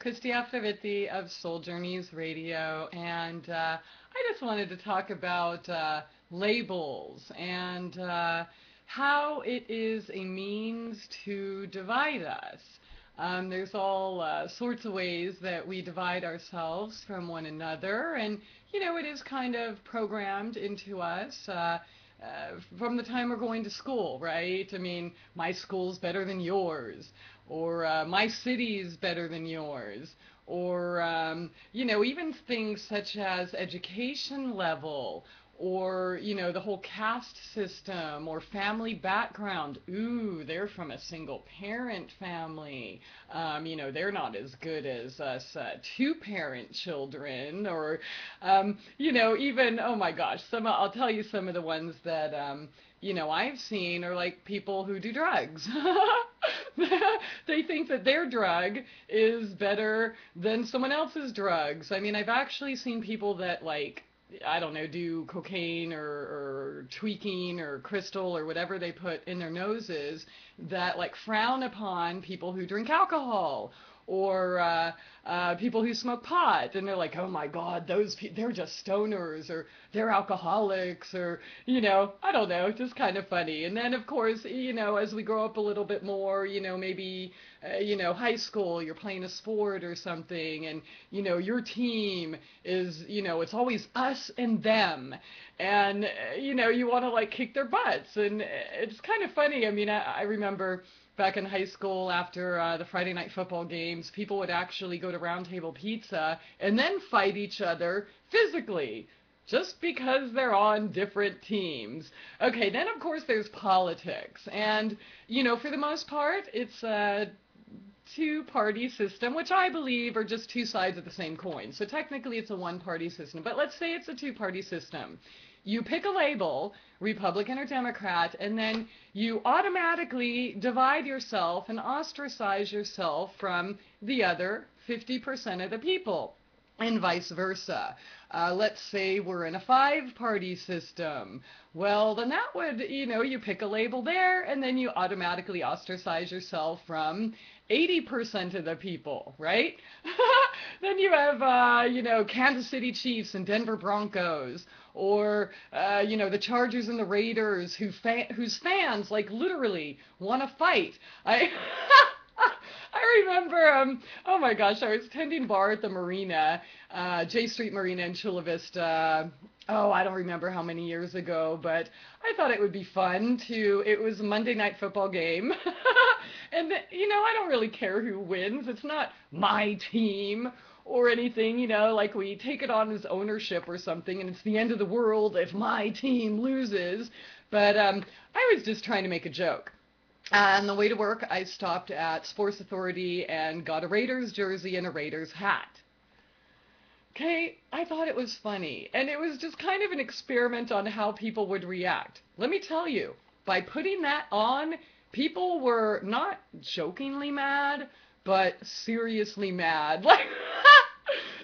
Christie Aphrodite of Soul Journeys Radio, and I just wanted to talk about labels and how it is a means to divide us. There's all sorts of ways that we divide ourselves from one another, and it is kind of programmed into us. From the time we're going to school, right? I mean, my school's better than yours, or my city's better than yours, or even things such as education level, or the whole caste system or family background. Ooh, they're from a single parent family. They're not as good as us two-parent children, or even, oh my gosh, I'll tell you some of the ones that I've seen are like people who do drugs. They think that their drug is better than someone else's drugs. I mean, I've actually seen people that, like, I don't know, do cocaine or tweaking or crystal or whatever they put in their noses, that like frown upon people who drink alcohol, or people who smoke pot, and they're like, oh my God, they're just stoners, or they're alcoholics, or I don't know, just kind of funny. And then of course, as we grow up a little bit more, maybe high school, you're playing a sport or something, and your team is, it's always us and them, and you want to like kick their butts, and it's kind of funny. I mean, I remember back in high school, after the Friday night football games, people would actually go to Round Table Pizza and then fight each other physically, just because they're on different teams. Okay, then of course there's politics, and for the most part, it's a two-party system, which I believe are just two sides of the same coin. So technically it's a one-party system, but let's say it's a two-party system. You pick a label, Republican or Democrat, and then you automatically divide yourself and ostracize yourself from the other 50% of the people, and vice versa. Let's say we're in a five-party system. Well, then that would, you pick a label there, and then you automatically ostracize yourself from 80% of the people, right? Then you have, Kansas City Chiefs and Denver Broncos, or, the Chargers and the Raiders, whose fans, like, literally want to fight. I remember, oh my gosh, I was tending bar at the marina, J Street Marina in Chula Vista. I don't remember how many years ago, but I thought it would be fun it was a Monday night football game. And, I don't really care who wins. It's not my team or anything, like we take it on as ownership or something, and it's the end of the world if my team loses. But I was just trying to make a joke. On the way to work, I stopped at Sports Authority and got a Raiders jersey and a Raiders hat. Okay, I thought it was funny, and it was just kind of an experiment on how people would react. Let me tell you, by putting that on, people were not jokingly mad, but seriously mad. Like,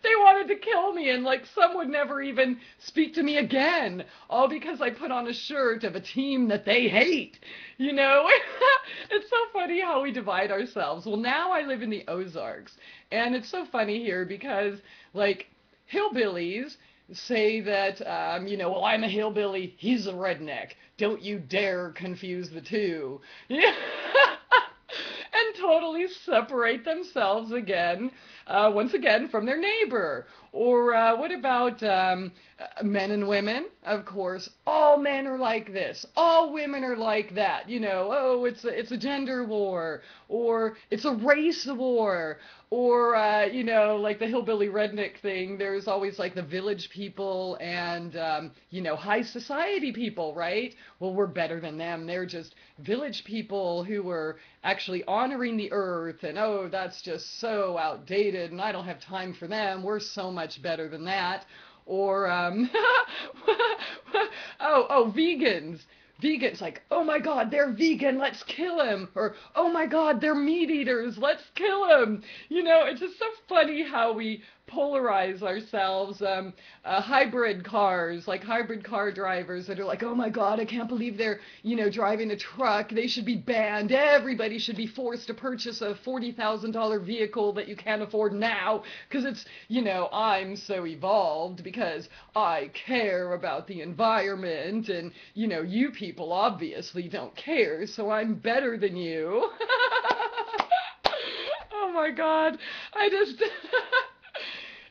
they wanted to kill me, and like some would never even speak to me again, all because I put on a shirt of a team that they hate. It's so funny how we divide ourselves. Well, now I live in the Ozarks, and it's so funny here because, like, hillbillies say that, well, I'm a hillbilly, he's a redneck. Don't you dare confuse the two. Yeah. And totally separate themselves once again, from their neighbor. Or what about men and women? Of course, all men are like this. All women are like that. It's a gender war, or it's a race war, or like the hillbilly redneck thing. There's always like the village people and high society people, right? Well, we're better than them. They're just village people who were actually honoring the earth, and that's just so outdated, and I don't have time for them. We're so much better than that. Or vegans. Vegans, like, oh my God, they're vegan, let's kill him. Or, oh my God, they're meat eaters, let's kill him. It's just so funny how we polarize ourselves. Hybrid cars, like hybrid car drivers that are like, oh my God, I can't believe they're, driving a truck. They should be banned. Everybody should be forced to purchase a $40,000 vehicle that you can't afford now because it's, I'm so evolved because I care about the environment and, you people obviously don't care, so I'm better than you. Oh my God. I just,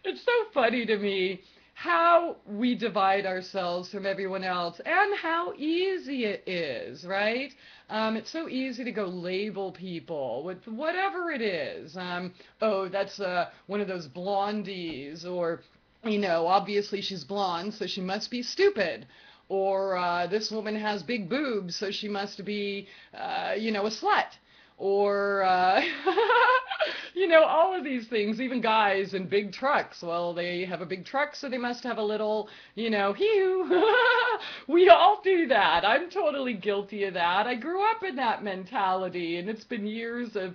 it's so funny to me how we divide ourselves from everyone else and how easy it is, right? It's so easy to go label people with whatever it is. Oh, that's one of those blondies, or, obviously she's blonde, so she must be stupid. Or this woman has big boobs, so she must be, a slut. Or, all of these things, even guys in big trucks. Well, they have a big truck, so they must have a little, hee-hoo. We all do that. I'm totally guilty of that. I grew up in that mentality, and it's been years of,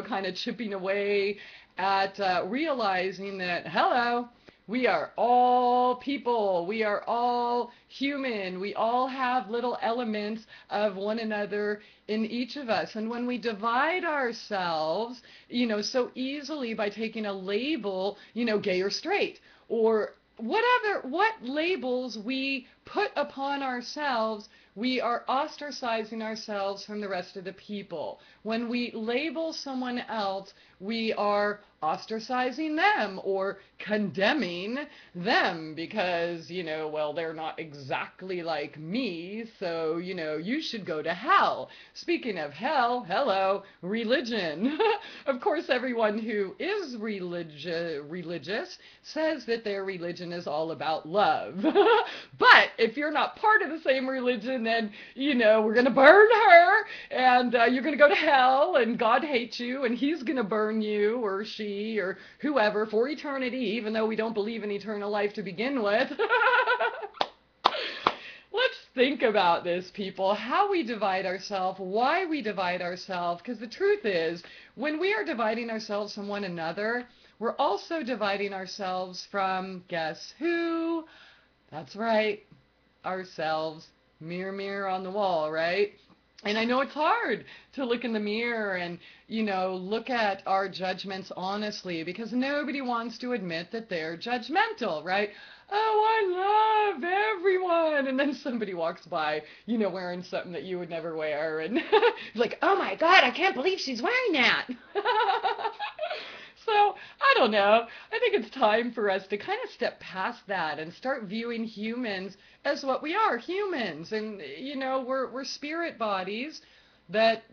kind of chipping away at realizing that, hello, we are all people. We are all human. We all have little elements of one another in each of us. And when we divide ourselves, so easily by taking a label, gay or straight, or what labels we put upon ourselves, we are ostracizing ourselves from the rest of the people. When we label someone else, we are ostracizing them or condemning them because, well, they're not exactly like me, so, you should go to hell. Speaking of hell, hello, religion. Of course, everyone who is religious says that their religion is all about love. But if you're not part of the same religion, then, we're going to burn her, and you're going to go to hell, and God hates you, and he's going to burn you, or she, or whoever, for eternity, even though we don't believe in eternal life to begin with. Let's think about this, people, how we divide ourselves, why we divide ourselves, because the truth is, when we are dividing ourselves from one another, we're also dividing ourselves from, guess who? That's right, ourselves. Mirror, mirror on the wall, right? And I know it's hard to look in the mirror and, look at our judgments honestly, because nobody wants to admit that they're judgmental, right? Oh, I love everyone. And then somebody walks by, wearing something that you would never wear. And it's like, oh my God, I can't believe she's wearing that. So, I don't know. I think it's time for us to kind of step past that and start viewing humans as what we are, humans. And, we're spirit bodies that,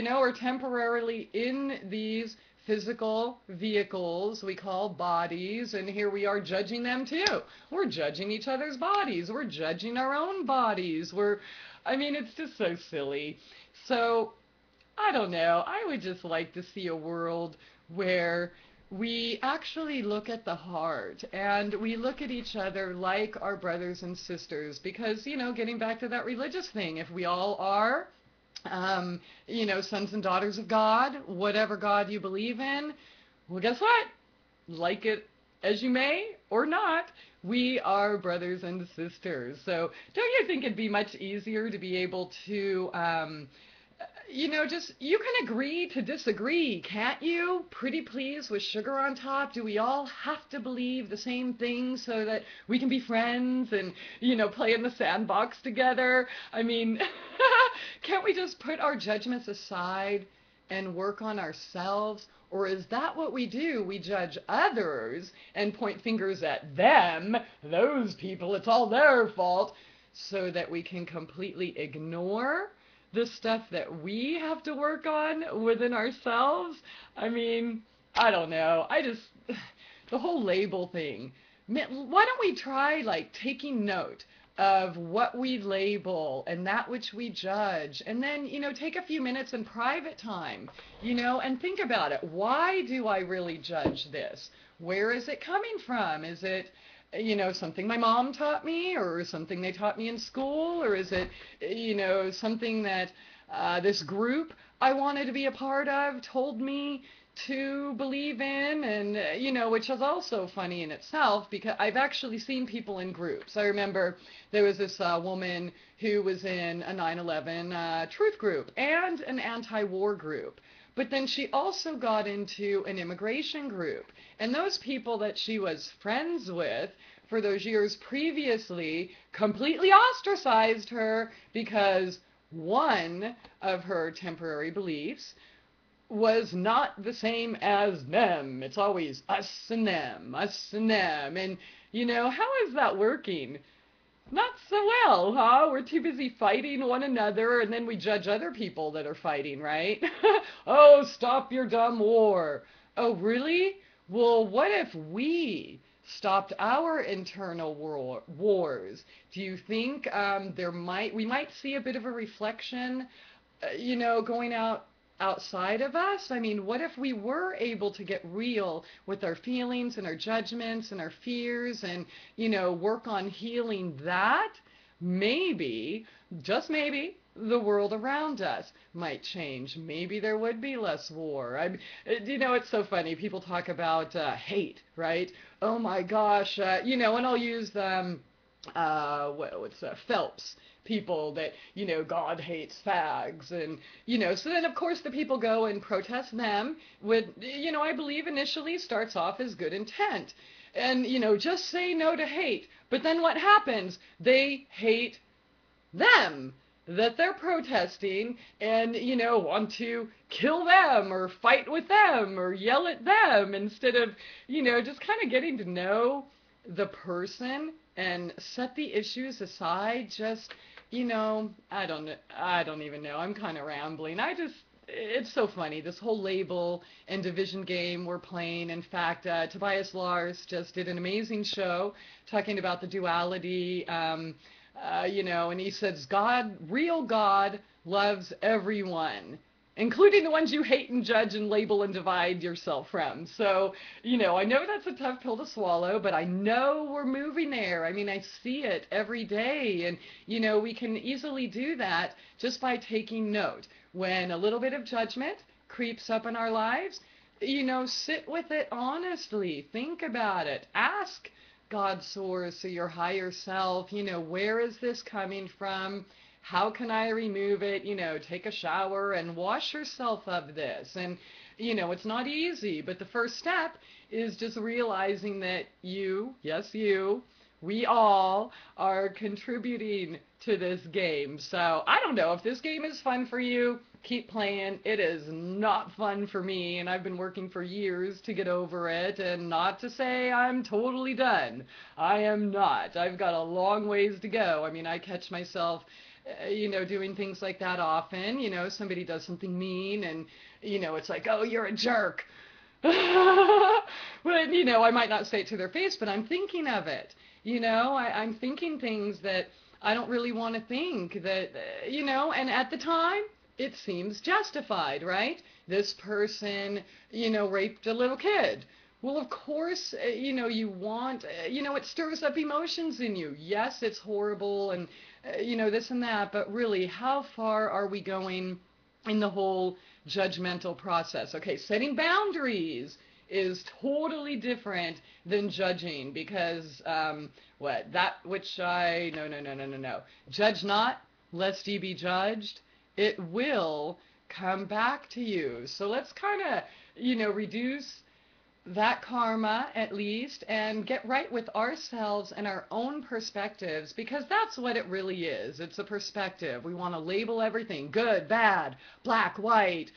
are temporarily in these physical vehicles we call bodies, and here we are judging them too. We're judging each other's bodies. We're judging our own bodies. It's just so silly. So, I don't know. I would just like to see a world where we actually look at the heart and we look at each other like our brothers and sisters, because, getting back to that religious thing, if we all are, sons and daughters of God, whatever God you believe in, well, guess what? Like it as you may or not, we are brothers and sisters. So don't you think it'd be much easier to be able to, you can agree to disagree, can't you? Pretty please, with sugar on top. Do we all have to believe the same thing so that we can be friends and, play in the sandbox together? Can't we just put our judgments aside and work on ourselves? Or is that what we do? We judge others and point fingers at them, those people, it's all their fault, so that we can completely ignore the stuff that we have to work on within ourselves. I don't know. The whole label thing. Why don't we try taking note of what we label and that which we judge, and then, take a few minutes in private time, and think about it. Why do I really judge this? Where is it coming from? Is it, something my mom taught me, or something they taught me in school, or is it, something that this group I wanted to be a part of, told me to believe in, and which is also funny in itself because I've actually seen people in groups. I remember there was this woman who was in a 9/11 truth group and an anti-war group. But then she also got into an immigration group. And those people that she was friends with for those years previously completely ostracized her because one of her temporary beliefs was not the same as them. It's always us and them, us and them. And, how is that working? Not so well, huh? We're too busy fighting one another, and then we judge other people that are fighting, right? Oh, stop your dumb war. Oh, really? Well, what if we stopped our internal wars? Do you think we might see a bit of a reflection, going outside of us? I mean, what if we were able to get real with our feelings and our judgments and our fears and, work on healing that? Maybe, just maybe, the world around us might change. Maybe there would be less war. It's so funny. People talk about hate, right? Oh my gosh, and I'll use what's Phelps people that God hates fags, and so then of course the people go and protest them with I believe initially starts off as good intent, and just say no to hate, but then what happens? They hate them that they're protesting and want to kill them or fight with them or yell at them instead of just kind of getting to know the person and set the issues aside. Just I don't even know, I'm kind of rambling. It's so funny, this whole label and division game we're playing. In fact, Tobias Lars just did an amazing show talking about the duality, and he says real God loves everyone, including the ones you hate and judge and label and divide yourself from. So, I know that's a tough pill to swallow, but I know we're moving there. I mean, I see it every day, and, we can easily do that just by taking note. When a little bit of judgment creeps up in our lives, sit with it honestly. Think about it. Ask God's source or your higher self, where is this coming from? How can I remove it? Take a shower and wash yourself of this. And, it's not easy, but the first step is just realizing that yes, we all are contributing to this game. So I don't know if this game is fun for you. Keep playing. It is not fun for me, and I've been working for years to get over it, and not to say I'm totally done. I am not. I've got a long ways to go. I mean, I catch myself doing things like that often. Somebody does something mean and, it's like, oh, you're a jerk. But, I might not say it to their face, but I'm thinking of it. I'm thinking things that I don't really want to think that, and at the time, it seems justified, right? This person, raped a little kid. Well, of course, you want, it stirs up emotions in you. Yes, it's horrible and, this and that, but really, how far are we going in the whole judgmental process? Okay, setting boundaries is totally different than judging because, no. Judge not, lest ye be judged. It will come back to you. So let's kind of, reduce that karma at least and get right with ourselves and our own perspectives, because that's what it really is. It's a perspective. We want to label everything good, bad, black, white,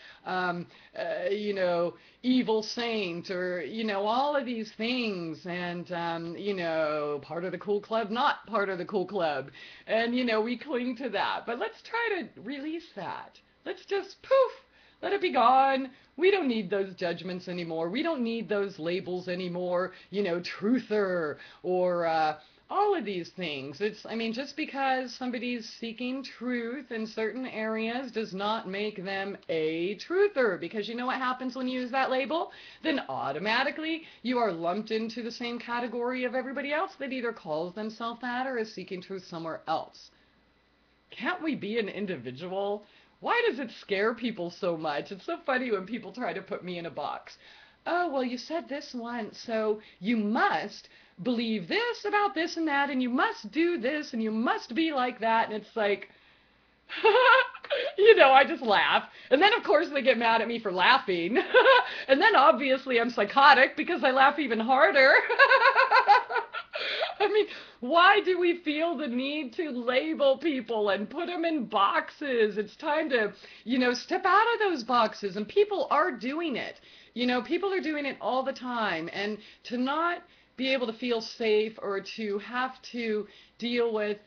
evil saint, or, all of these things, and, part of the cool club, not part of the cool club. And, we cling to that. But let's try to release that. Let's just poof. Let it be gone. We don't need those judgments anymore. We don't need those labels anymore, truther or all of these things. Just because somebody's seeking truth in certain areas does not make them a truther, because you know what happens when you use that label? Then automatically you are lumped into the same category of everybody else that either calls themselves that or is seeking truth somewhere else. Can't we be an individual? why does it scare people so much? It's so funny when people try to put me in a box. Oh, well, you said this once, so you must believe this about this and that, and you must do this, and you must be like that. And it's like, I just laugh. And then, of course, they get mad at me for laughing. And then, obviously, I'm psychotic because I laugh even harder. I mean, why do we feel the need to label people and put them in boxes? It's time to, step out of those boxes. And people are doing it. People are doing it all the time. And to not be able to feel safe or to have to deal with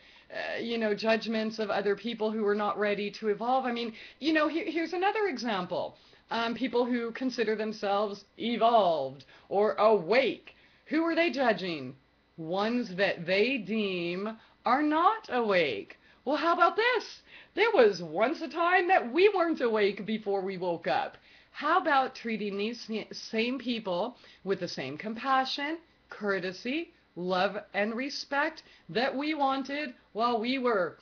judgments of other people who are not ready to evolve. I mean, here's another example. People who consider themselves evolved or awake. Who are they judging? Ones that they deem are not awake. Well, how about this? There was once a time that we weren't awake before we woke up. How about treating these same people with the same compassion, courtesy, love, and respect that we wanted while we were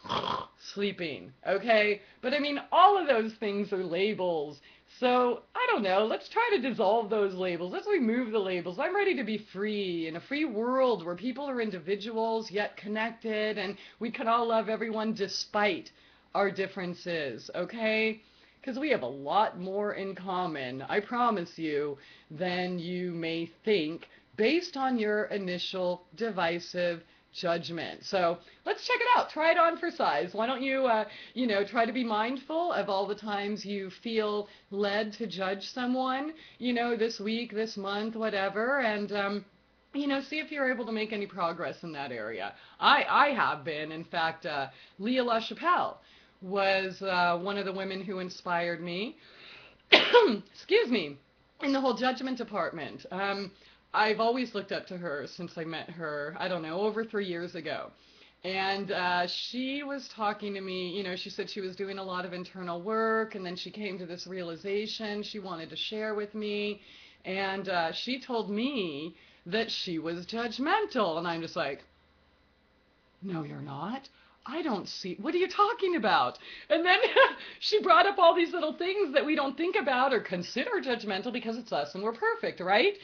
sleeping, okay? But I mean, all of those things are labels. So, I don't know, let's try to dissolve those labels. Let's remove the labels. I'm ready to be free in a free world where people are individuals yet connected, and we can all love everyone despite our differences, okay? Because we have a lot more in common, I promise you, than you may think, based on your initial divisive judgment. So let's check it out. Try it on for size. Why don't you, try to be mindful of all the times you feel led to judge someone, this week, this month, whatever, and, see if you're able to make any progress in that area. I have been. In fact, Leah LaChapelle was one of the women who inspired me, excuse me, in the whole judgment department. I've always looked up to her since I met her, I don't know, over 3 years ago. And she was talking to me, she said she was doing a lot of internal work, and then she came to this realization she wanted to share with me. And she told me that she was judgmental. And I'm just like, no, you're not. I don't see, what are you talking about? And then she brought up all these little things that we don't think about or consider judgmental because it's us and we're perfect, right?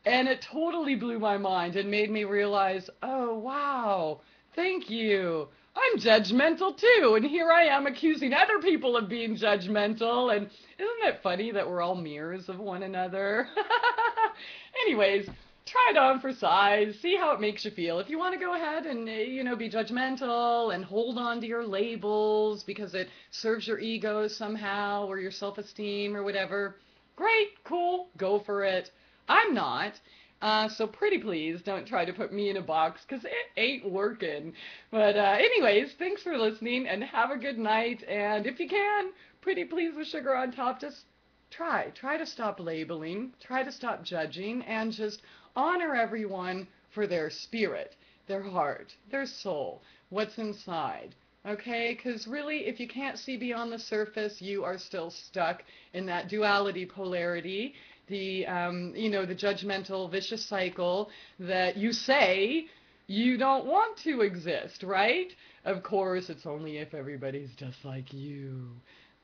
And it totally blew my mind and made me realize, oh, wow, thank you. I'm judgmental too. And here I am accusing other people of being judgmental. And isn't it funny that we're all mirrors of one another? Anyways, try it on for size. See how it makes you feel. If you want to go ahead and, be judgmental and hold on to your labels because it serves your ego somehow or your self-esteem or whatever, great, cool, go for it. I'm not. So pretty please don't try to put me in a box because it ain't working. But anyways, thanks for listening and have a good night. And if you can, pretty please with sugar on top, just try to stop labeling, try to stop judging, and just honor everyone for their spirit, their heart, their soul, what's inside. Okay, because really, if you can't see beyond the surface, you are still stuck in that duality polarity, the judgmental vicious cycle that you say you don't want to exist, right? Of course, it's only if everybody's just like you.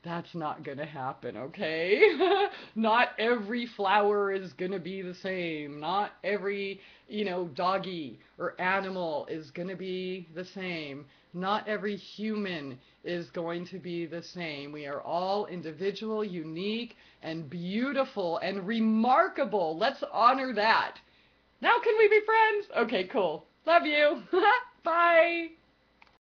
That's not going to happen, okay? Not every flower is going to be the same. Not every, doggy or animal is going to be the same. Not every human is going to be the same. We are all individual, unique, and beautiful, and remarkable. Let's honor that. Now can we be friends? Okay, cool. Love you. Bye.